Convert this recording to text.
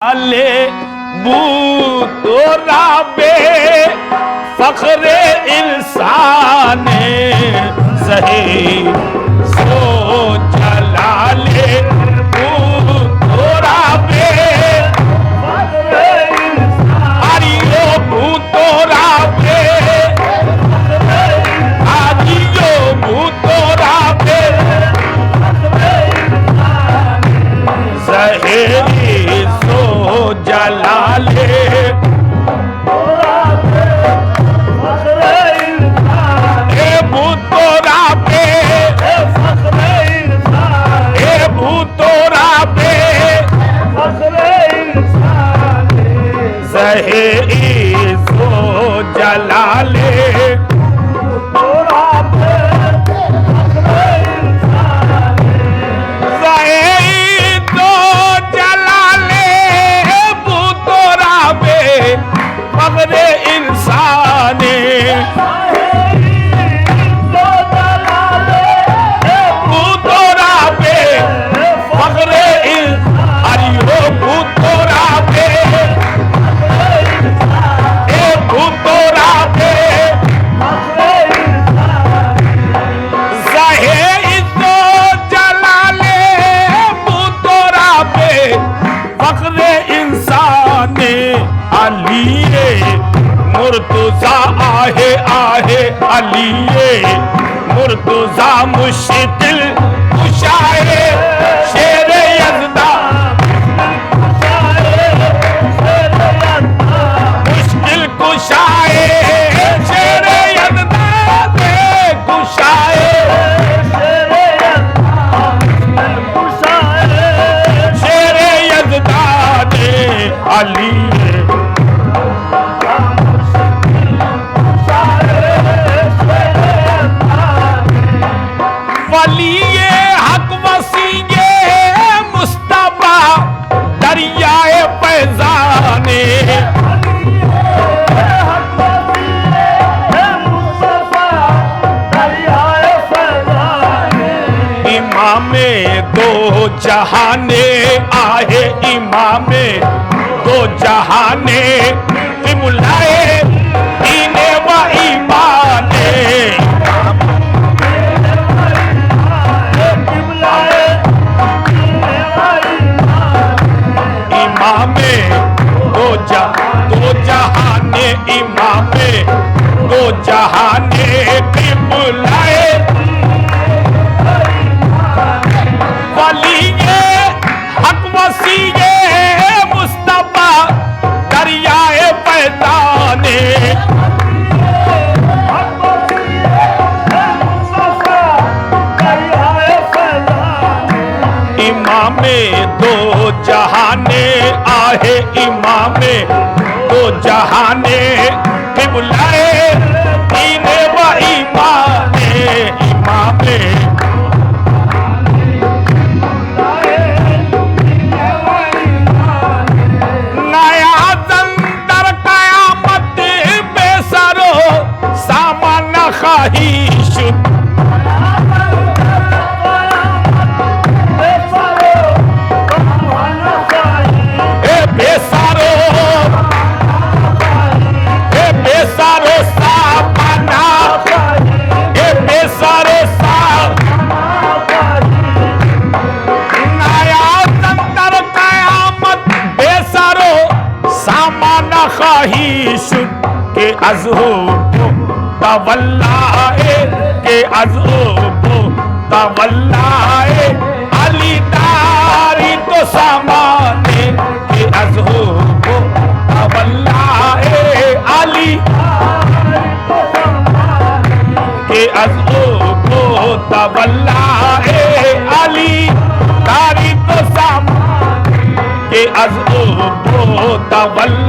अले बू तो राबे फख्रे इंसान सही सो जलाले बू तो राबे आरियो बू तो राबे आरियो बू तो राबे सही जलाले ए भूतोरा पे ए भूतोरा पे सही सो जलाले फख्रे इंसान भूतोरा पे फख्रे अरियो भूतोरा पे ए भूतोरा पे ज़हे इज़्ज़ो जलाले भूतोरा पे फख्रे इंसान अलिए मुर्तज़ा आहे आहे अलिए मुर्तज़ा मुश्किल कुशाए शेर यज़दा मुश्किल कुशाए शेर यज़दा दे कुशाए शेर यज़दा दे अली वलिए हक वसीए मुस्तफा दरियाए पैजाने इमामे दो जहाने आहे इमामे दो जहाने किबलाए दीने व ईमाने इमामे दो जहाने इमामे दो जहाने किबलाए वलिए हक वसीए मुस्तफा दरियाए पैदाने इमामे दो जहाने आहे इमामे दो जहाने किबलाए दीने व ईमाने इमामे नया जंदर कयामत बेसरो सामान ख्वाहिश बेसारो सामाना ए बेसारो नया जंतर कयामत बेसारो सामाना ख्वाहिश के अज़हो तवल्लाए के अज़हो तवल्लाए अली दारी तो सामाने के अज़हो तवल्लाए अली के अज़ो को तवल्लाए अली तारी तो साम के अज़ो को तवल्ला